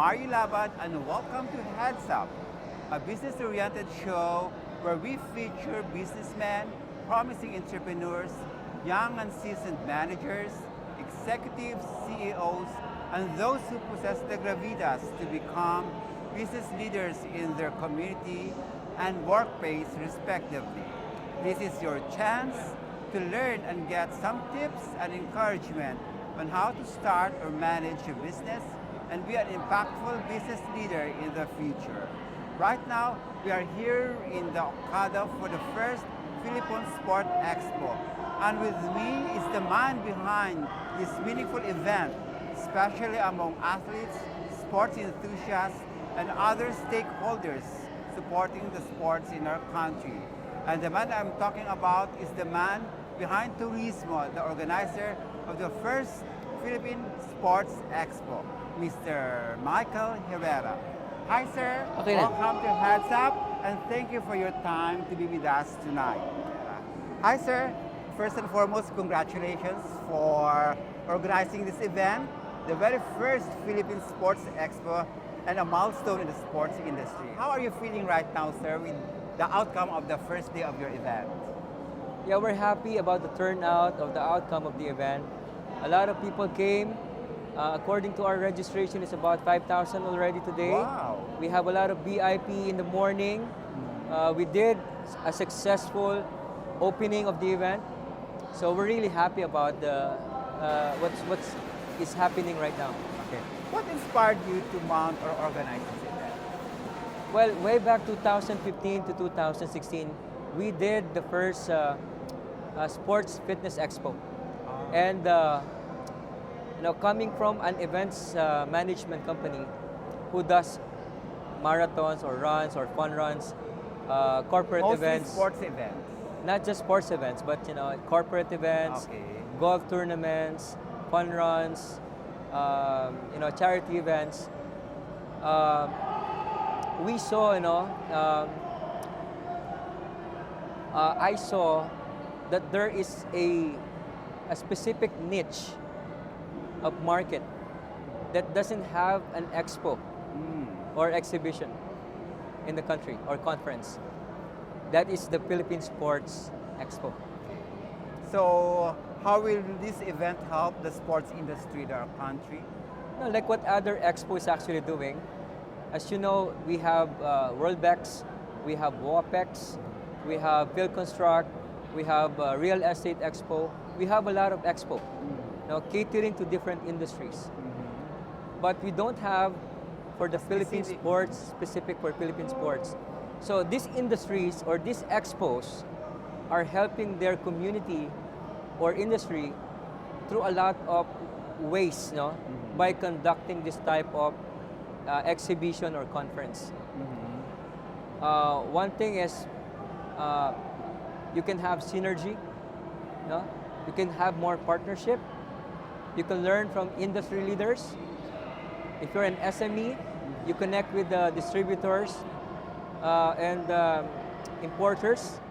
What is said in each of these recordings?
Mario Labat and welcome to Heads Up, a business-oriented show where we feature businessmen, promising entrepreneurs, young and seasoned managers, executives, CEOs, and those who possess the gravitas to become business leaders in their community and workplace respectively. This is your chance to learn and get some tips and encouragement on how to start or manage a business and be an impactful business leader in the future. Right now, we are here in the Okada for the first Philippine Sport Expo. And with me is the man behind this meaningful event, especially among athletes, sports enthusiasts, and other stakeholders supporting the sports in our country. And the man I'm talking about is the man behind Tourismo, the organizer of the first Philippine Sports Expo, Mr. Michael Herrera. Hi, sir. Okay, welcome to Heads Up, and thank you for your time to be with us tonight. Hi, sir. First and foremost, congratulations for organizing this event, the very first Philippine Sports Expo, and a milestone in the sports industry. How are you feeling right now, sir, with the outcome of the first day of your event? Yeah, we're happy about the turnout of the outcome of the event. A lot of people came. According to our registration, it's about 5,000 already today. Wow. We have a lot of VIP in the morning. We did a successful opening of the event. So we're really happy about what's is happening right now. Okay. What inspired you to mount or organize this event? Well, way back 2015 to 2016, we did the first Sports Fitness Expo. And coming from an events management company who does marathons or runs or fun runs, corporate Mostly events. sports events. Not just sports events, but corporate events, Okay. golf tournaments, fun runs, charity events. We saw, I saw that there is a specific niche of market that doesn't have an expo or exhibition in the country or conference. That is the Philippine Sports Expo. So, how will this event help the sports industry in our country? Like what other expo is actually doing. As you know, we have Worldbex, we have WAPEX, we have Philconstruct, we have Real Estate Expo. We have a lot of expo, catering to different industries. But we don't have for the Philippine sports, specific for Philippine sports. So these industries or these expos are helping their community or industry through a lot of ways, by conducting this type of exhibition or conference. One thing is you can have synergy, you can have more partnership, you can learn from industry leaders. If you're an SME, you connect with the distributors and importers.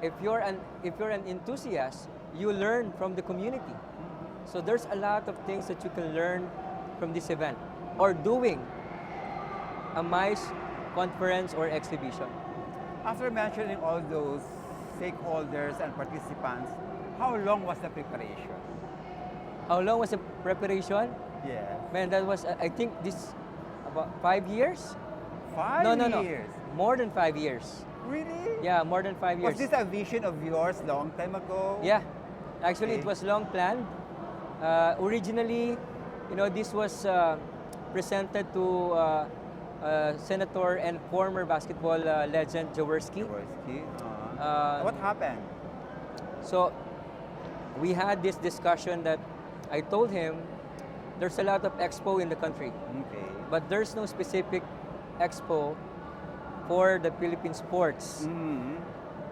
If you're an enthusiast, you learn from the community. So there's a lot of things that you can learn from this event or doing a MICE conference or exhibition. After mentioning all those stakeholders and participants, how long was the preparation? How long was the preparation? Yes. Man, that was, I think this, about 5 years? 5 No. years? More than 5 years. Really? Yeah, more than 5 years. Was this a vision of yours long time ago? Yeah, actually Okay. it was long planned. Originally, this was presented to Senator and former basketball legend Jaworski. Jaworski. Uh, What happened? So we had this discussion that I told him there's a lot of expo in the country, Okay. but there's no specific expo for the Philippine sports.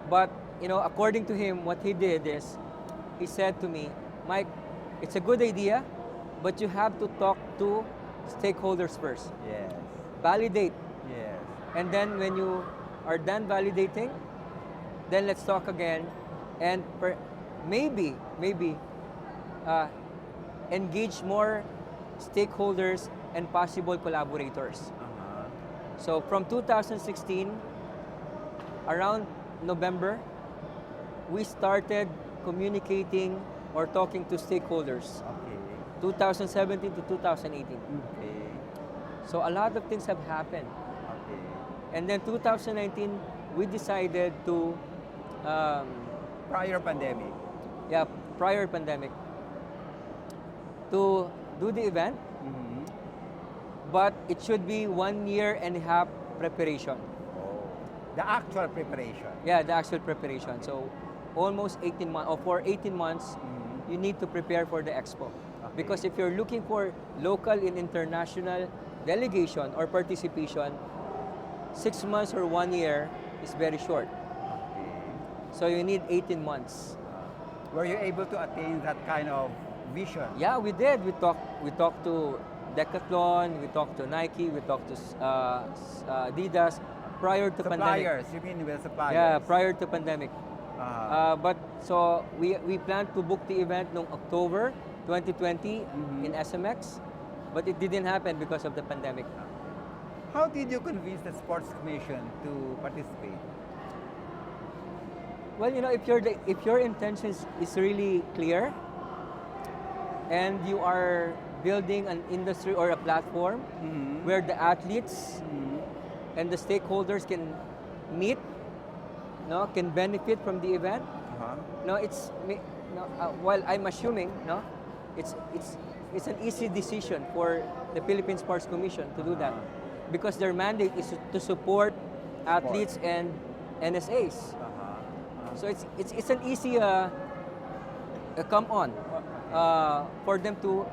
But according to him, what he did is he said to me, Mike, it's a good idea, but you have to talk to stakeholders first. Yes. Validate. Yes. And then when you are done validating, then let's talk again and maybe engage more stakeholders and possible collaborators. Uh-huh. So from 2016, around November, we started communicating or talking to stakeholders. Okay. 2017 to 2018. Okay. So a lot of things have happened. Okay. And then 2019, we decided to, Prior pandemic. yeah, prior pandemic, to do the event, Mm-hmm. but it should be 1.5 year preparation. Oh. The actual preparation. Yeah, the actual preparation. So almost 18 months, or for 18 months, Mhm. you need to prepare for the expo. Okay. Because if you're looking for local and international delegation or participation, 6 months or 1 year is very short. Okay. So you need 18 months. Were you able to attain that kind of vision? Yeah, we did. We talked to Decathlon, we talked to Nike, we talked to Adidas prior to pandemic. Suppliers, you mean with suppliers? Yeah, prior to pandemic. Uh-huh. But so we planned to book the event noong October 2020 in SMX, but it didn't happen because of the pandemic. How did you convince the sports commission to participate? Well, you know, if your intentions is really clear, and you are building an industry or a platform Mm-hmm. where the athletes Mm-hmm. and the stakeholders can meet, no, can benefit from the event. Uh-huh. No, while I'm assuming, no, it's an easy decision for the Philippine Sports Commission to do that, because their mandate is to support athletes and NSAs. Uh-huh. So it's an easy come on for them to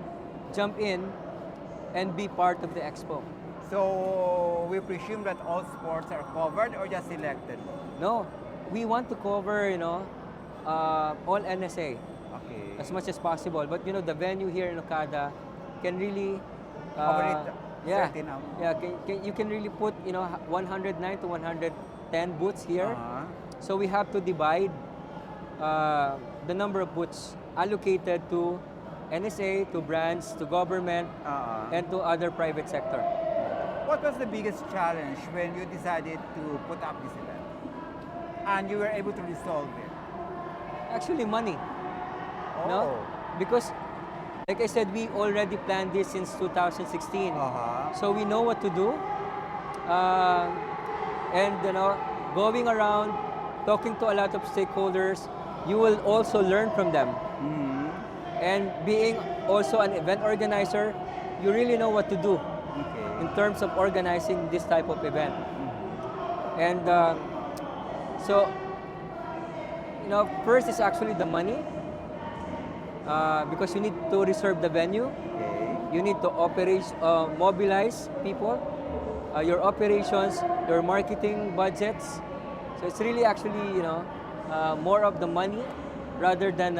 jump in and be part of the expo. So we presume that all sports are covered or just selected? No, we want to cover, you know, all NSA Okay. as much as possible. But you know, the venue here in Okada can really Cover it yeah, certain out. yeah. You can really put, you know, 109 to 110 booths here. Uh-huh. So we have to divide the number of booths allocated to NSA, to brands, to government, Uh-huh. and to other private sector. What was the biggest challenge when you decided to put up this event? And you were able to resolve it? Actually, money. Oh. No? Because, like I said, we already planned this since 2016. Uh-huh. So we know what to do. And, you know, going around, talking to a lot of stakeholders, you will also learn from them. Mm-hmm. And being also an event organizer, you really know what to do Okay. in terms of organizing this type of event. And so, you know, first is actually the money, because you need to reserve the venue. Okay. You need to mobilize people, your operations, your marketing budgets. So it's really actually, you know, more of the money rather than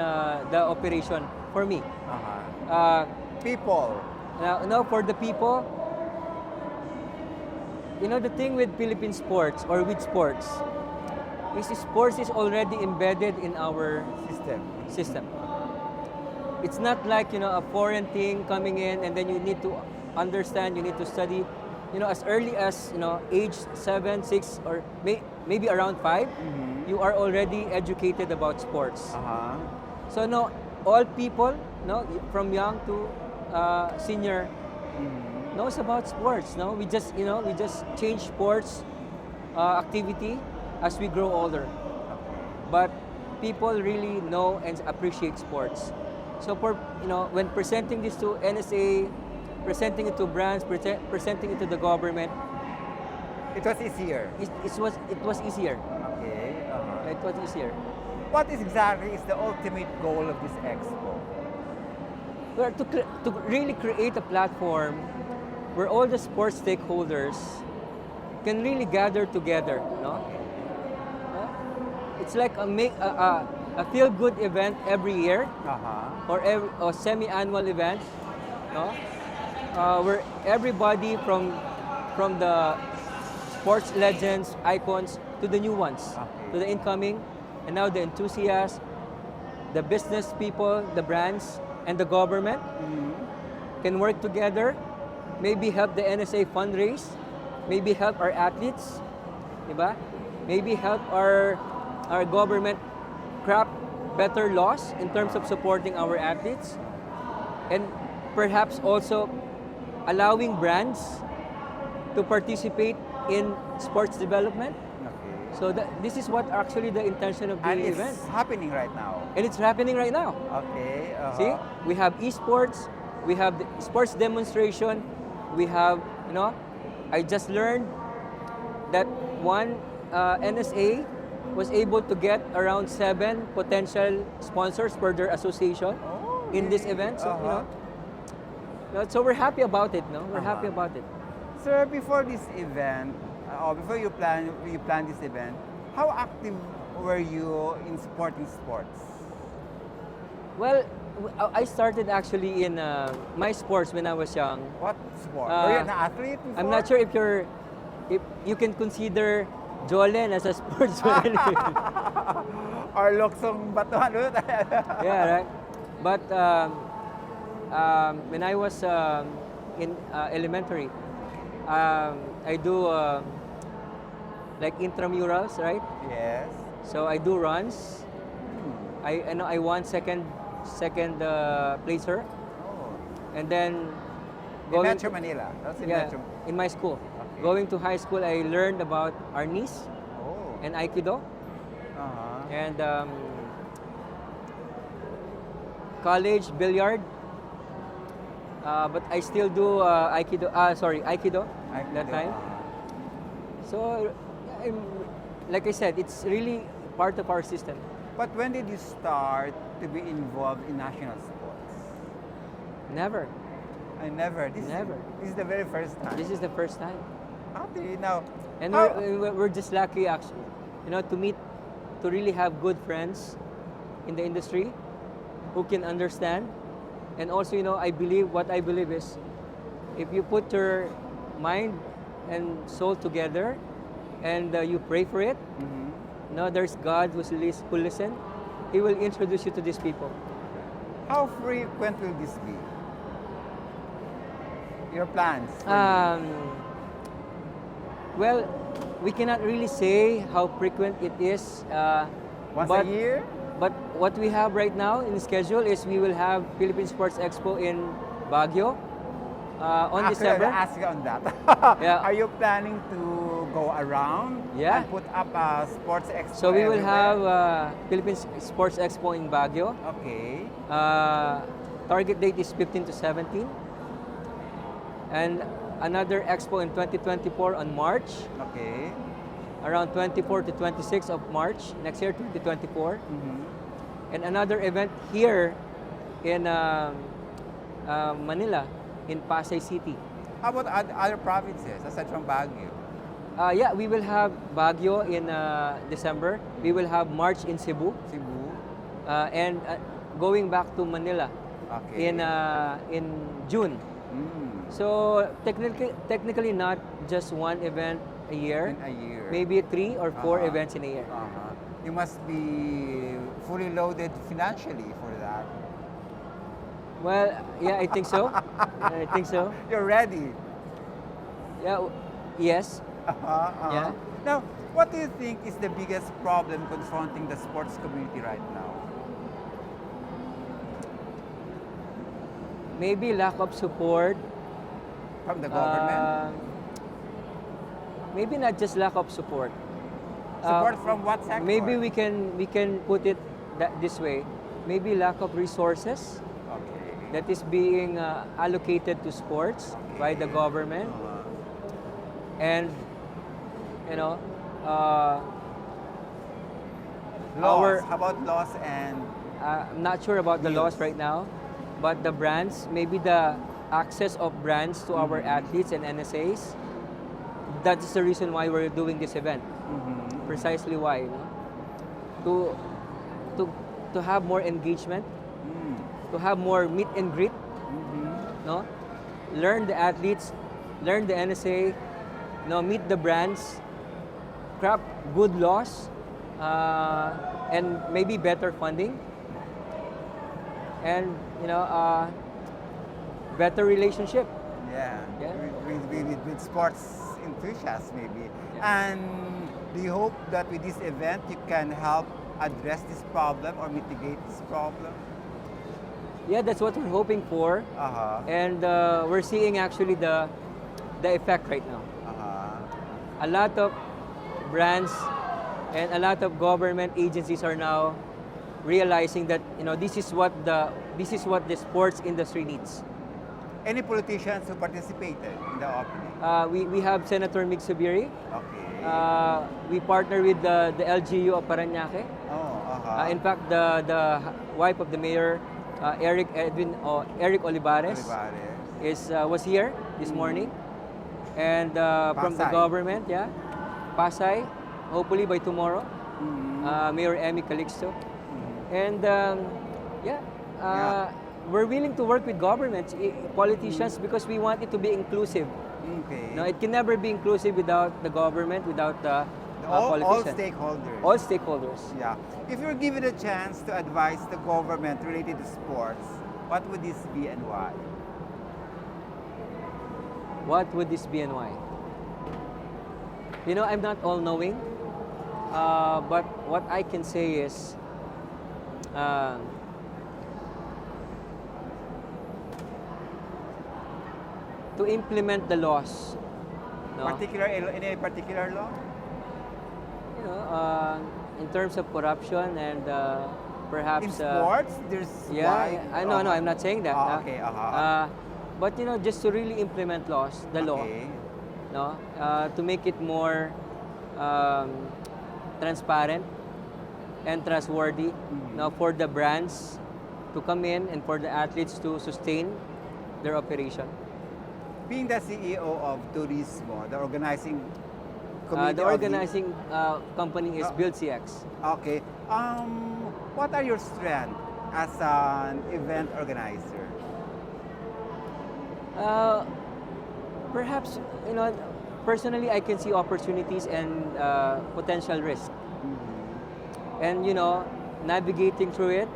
the operation for me. Uh-huh. People. Now for the people, you know, the thing with Philippine sports or with sports is already embedded in our system. It's not like, you know, a foreign thing coming in and then you need to understand, you need to study, you know, as early as, you know, age 7, 6, or maybe around 5, you are already educated about sports. Uh-huh. So no, all people, no, from young to senior, knows about sports. No, we just, you know, we just change sports activity as we grow older. But people really know and appreciate sports. So for, you know, when presenting this to NSA, presenting it to brands, presenting it to the government, It was easier. it was easier. Okay. Uh-huh. It was easier. What is exactly is the ultimate goal of this expo? Well, to really create a platform where all the sports stakeholders can really gather together, no? It's like a feel-good event every year, Uh-huh. or semi-annual event, no? Where everybody from the sports legends, icons, to the new ones, to the incoming, and now the enthusiasts, the business people, the brands, and the government can work together maybe help the NSA fundraise, maybe help our athletes, diba? Maybe help our government craft better laws in terms of supporting our athletes, and perhaps also allowing brands to participate in sports development. Okay. So this is what actually the intention of the And it's event. happening right now. And it's happening right now. Okay. See, we have esports, we have the sports demonstration, we have, I just learned that one NSA was able to get around 7 potential sponsors for their association in this event. So, so we're happy about it, no? We're happy about it. Sir, before this event, or before you plan this event, how active were you in supporting sports? Well, I started actually in my sports when I was young. What sport? Were you an athlete before? I'm not sure if you can consider Jolen as a sportsman. Or Loksong Batuan. Yeah, right. But when I was in elementary, I do like intramurals, right? Yes. So I do runs. I won second placer, and then In Metro Manila. That's in yeah, Metro. in my school. Okay. Going to high school, I learned about arnis Oh. and aikido, and college billiard. But I still do aikido. Aikido that time. So, like I said, it's really part of our system. But when did you start to be involved in national sports? Never. I never. Never. This is the very first time. This is the first time. How do you know? And How- we're just lucky actually, to really have good friends in the industry who can understand. And also, I believe is, if you put your mind and soul together and you pray for it, there's God who listen. He will introduce you to these people. How frequent will this be? Your plans? Well, we cannot really say how frequent it is. Once but, a year? But what we have right now in the schedule is we will have Philippine Sports Expo in Baguio on Actually, December. I'll ask you on that. Yeah. Are you planning to go around Yeah. and put up a sports expo So we will everywhere? have Philippine Sports Expo in Baguio. Okay. Target date is 15 to 17. And another expo in 2024 on March, Okay. around 24 to 26 of March next year, 2024. And another event here in Manila, in Pasay City. How about other provinces aside from Baguio? Yeah, we will have Baguio in December. We will have March in Cebu. Cebu? And going back to Manila Okay. in June. So technically not just one event a year. In a year. Maybe 3 or 4 events in a year. You must be fully loaded financially for that. Well, yeah, I think so. I think so. You're ready. Yeah. Yes. Yeah. Now, what do you think is the biggest problem confronting the sports community right now? Maybe lack of support. From the government? Maybe not just lack of support. Support from what sector? Maybe we can put it this way. Maybe lack of resources Okay. that is being allocated to sports by the government, and Laws. How about laws and I'm not sure about the laws right now, but the brands, maybe the access of brands to our athletes and NSAs. That's the reason why we're doing this event. Precisely why, to have more engagement, to have more meet and greet, learn the athletes, learn the NSA, meet the brands, craft good laws, and maybe better funding, and better relationship. Yeah. Yeah. With sports enthusiasts maybe. Yeah. And do you hope that with this event you can help address this problem or mitigate this problem? Yeah, that's what we're hoping for. Uh-huh. And we're seeing actually the effect right now. Uh-huh. A lot of brands and a lot of government agencies are now realizing that this is what the sports industry needs. Any politicians who participated in the opening? We have Senator Mig Subiri. Okay. We partner with the LGU of Parañaque. Oh, uh-huh. In fact, the wife of the mayor, Eric Olivares, was here this morning, and from the Pasay. government, yeah, Pasay, hopefully by tomorrow, Mayor Emmy Calixto, and yeah, we're willing to work with governments, politicians, because we want it to be inclusive. Okay. No, it can never be inclusive without the government, without the all politicians. stakeholders. All stakeholders. Yeah. If you're given a chance to advise the government related to sports, what would this be and why? What would this be and why? You know, I'm not all-knowing, but what I can say is, to implement the laws. No? In a particular law? You know, in terms of corruption and perhaps... In sports, there's why? I know, I'm not saying that. Okay, but you know, just to really implement laws, the law, no, to make it more transparent and trustworthy, no, for the brands to come in and for the athletes to sustain their operation. Being the CEO of Tourismo, the organizing committee. The organizing company is Build.CX. Okay. What are your strengths as an event organizer? Perhaps, you know, personally, I can see opportunities and potential risk. And, you know, navigating through it,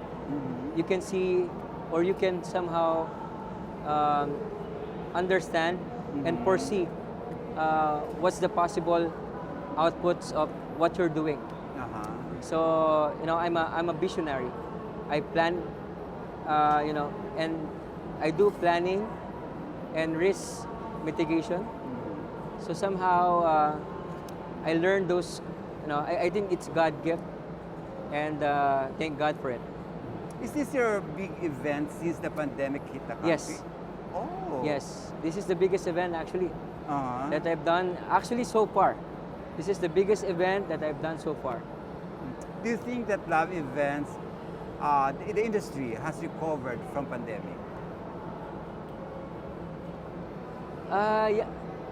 you can see, or you can somehow understand and foresee what's the possible outputs of what you're doing. So, you know, I'm a visionary. I plan, you know, and I do planning and risk mitigation. So somehow I learned those, you know, I think it's God gift, and thank God for it. Is this your big event since the pandemic hit the country? Yes. Oh. Yes, this is the biggest event actually that I've done actually so far. This is the biggest event that I've done so far. Do you think that live events, the industry has recovered from pandemic?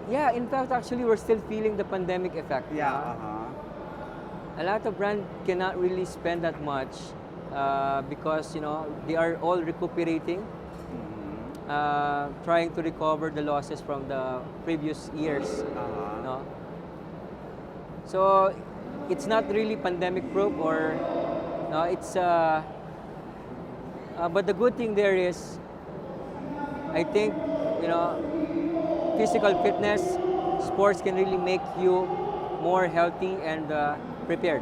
Yeah. In fact, actually, we're still feeling the pandemic effect. Yeah. A lot of brands cannot really spend that much because, you know, they are all recuperating, trying to recover the losses from the previous years. No? So it's not really pandemic proof, or no, it's. But the good thing there is, I think, you know, physical fitness, sports can really make you more healthy and prepared.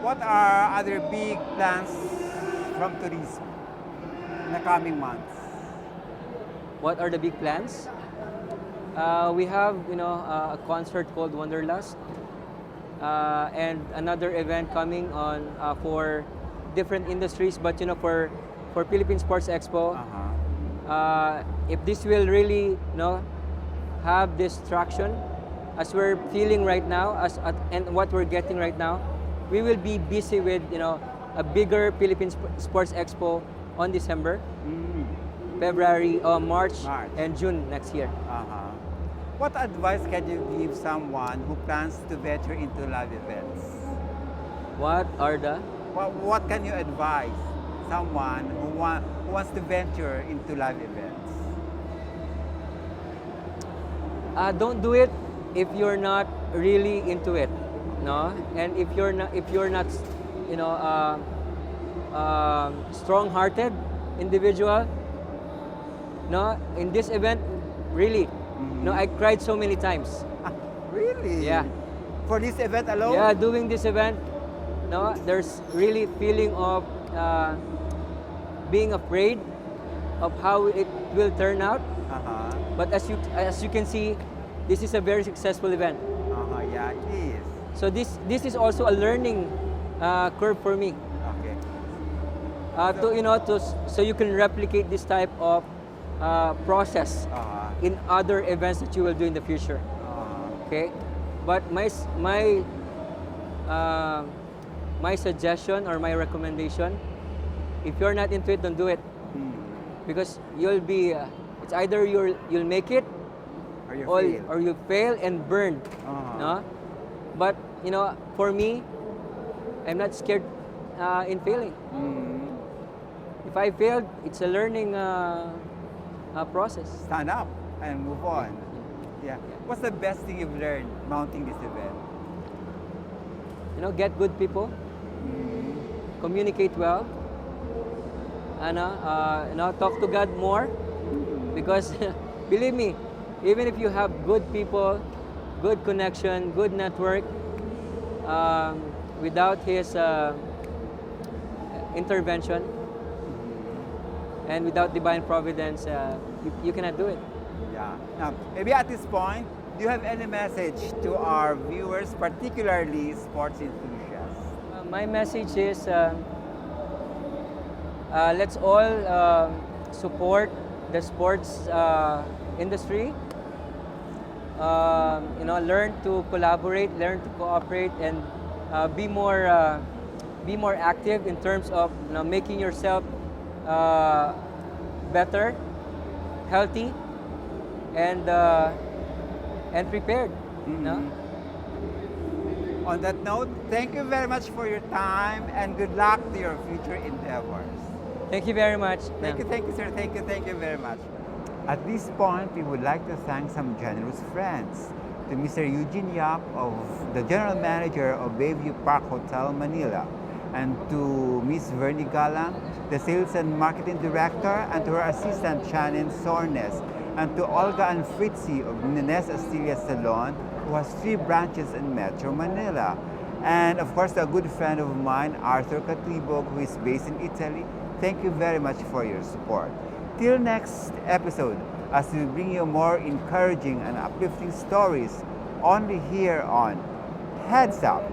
What are other big plans from Tourismo in the coming months? What are the big plans? We have, you know, a concert called Wanderlust, and another event coming on for different industries. But you know, for Philippine Sports Expo, if this will really, you know, have this traction as we're feeling right now, and what we're getting right now, we will be busy with, you know, a bigger Philippine Sports Expo on December, February, March, and June next year. What advice can you give someone who plans to venture into live events? What can you advise someone who wants to venture into live events? Don't do it if you're not really into it, no. And if you're not, you know, strong-hearted individual, no. In this event, Really. No, I cried so many times. Really? Yeah. For this event alone? Yeah, doing this event, no, there's really feeling of being afraid of how it will turn out. Uh-huh. But as you can see, this is a very successful event. Uh-huh, yeah, it is. So this is also a learning curve for me. Okay. So you can replicate this type of process Uh-huh. in other events that you will do in the future. Uh-huh. Okay, but my suggestion or my recommendation, if you're not into it, don't do it, because you'll be it's either you'll make it Or you or, fail. or you fail and burn. Uh-huh. No? But for me, I'm not scared in failing. If I failed, it's a learning process. Stand up and move on. Yeah. What's the best thing you've learned mounting this event? Get good people, communicate well, and talk to God more, because believe me, even if you have good people, good connection, good network, without His intervention and without divine providence, you cannot do it. Yeah. Now, maybe at this point, do you have any message to our viewers, particularly sports enthusiasts? My message is let's all support the sports industry. Learn to collaborate, learn to cooperate, and be more active in terms of making yourself better, healthy, and prepared. No? On that note, thank you very much for your time and good luck to your future endeavors. Thank you very much. Thank you, sir. Thank you very much. At this point, we would like to thank some generous friends. To Mr. Eugene Yap, of the General Manager of Bayview Park Hotel, Manila, and to Miss Vernie Galang, the Sales and Marketing Director, and to her assistant, Shannon Sornes, and to Olga and Fritzy of Nines Astilla Salon, who has 3 branches in Metro Manila. And of course, a good friend of mine, Arthur Catibog, who is based in Italy. Thank you very much for your support. Till next episode, as we bring you more encouraging and uplifting stories only here on Heads Up.